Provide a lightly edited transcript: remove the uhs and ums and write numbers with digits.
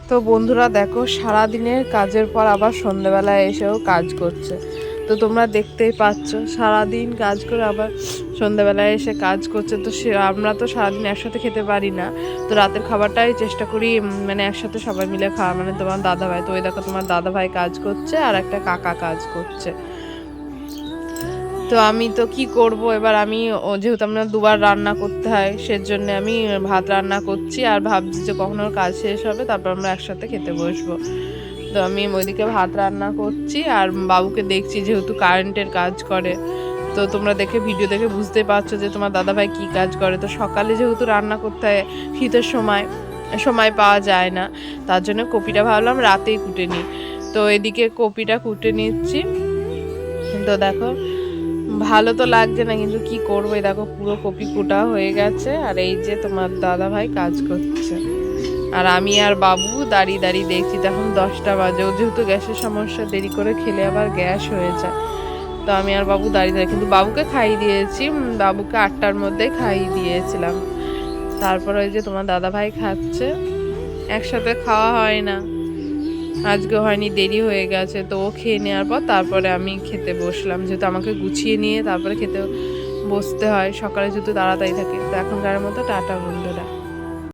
তো বন্ধুরা দেখো, সারাদিনের কাজের পর আবার সন্ধ্যেবেলায় এসেও কাজ করছে। তো তোমরা দেখতেই পাচ্ছ, সারাদিন কাজ করে আবার সন্ধ্যেবেলায় এসে কাজ করছে। তো আমরা তো সারাদিন একসাথে খেতে পারি না, তো রাতের খাবারটাই চেষ্টা করি মানে একসাথে সবাই মিলে খাওয়া। মানে তোমার দাদাভাই, তো ওই দেখো তোমার দাদাভাই কাজ করছে আর একটা কাকা কাজ করছে। তো আমি তো কি করব এবার, আমি যেহেতু আমরা দুবার রান্না করতে হয়, সেজন্য আমি ভাত রান্না করছি আর ভাবছি যে কখন ওর কাজ শেষ হবে তারপর আমরা একসাথে খেতে বসবো। তো আমি ওইদিকে ভাত রান্না করছি আর বাবুকে দেখছি, যেহেতু কারেন্টের কাজ করে। তো তোমরা ভিডিও দেখে বুঝতে পারছো যে তোমার দাদাভাই কি কাজ করে। তো সকালে যেহেতু রান্না করতে হয়, শীতের সময় সময় পাওয়া যায় না, তার জন্য কপিটা ভাবলাম রাতেই কুটে নিই। তো এদিকে কপিটা কুটে নিচ্ছি। তো দেখো, ভালো তো লাগছে না, কিন্তু কি করবো, এই দেখো পুরো কপি কুটা হয়ে গেছে আর এই যে তোমার দাদা ভাই কাজ করছে আর আমি আর বাবু দাঁড়িয়ে দাঁড়িয়ে দেখছি। তখন 10টা বাজে, ও যেহেতু গ্যাসের সমস্যা, দেরি করে খেলে আবার গ্যাস হয়ে যায়। তো আমি আর বাবু দাঁড়িয়ে দাঁড়িয়ে, কিন্তু বাবুকে খাইয়ে দিয়েছি, বাবুকে 8টার মধ্যেই খাইয়ে দিয়েছিলাম। তারপর ওই যে তোমার দাদা ভাই খাচ্ছে, একসাথে খাওয়া হয় না, আজকে হয়নি, দেরি হয়ে গেছে। তো ও খেয়ে নেওয়ার পর তারপরে আমি খেতে বসলাম, যেহেতু আমাকে গুছিয়ে নিয়ে তারপরে খেতে বসতে হয়, সকালে যেহেতু তাড়াতাড়ি থাকে। তো এখনকার মতো টাটা বন্ধুরা।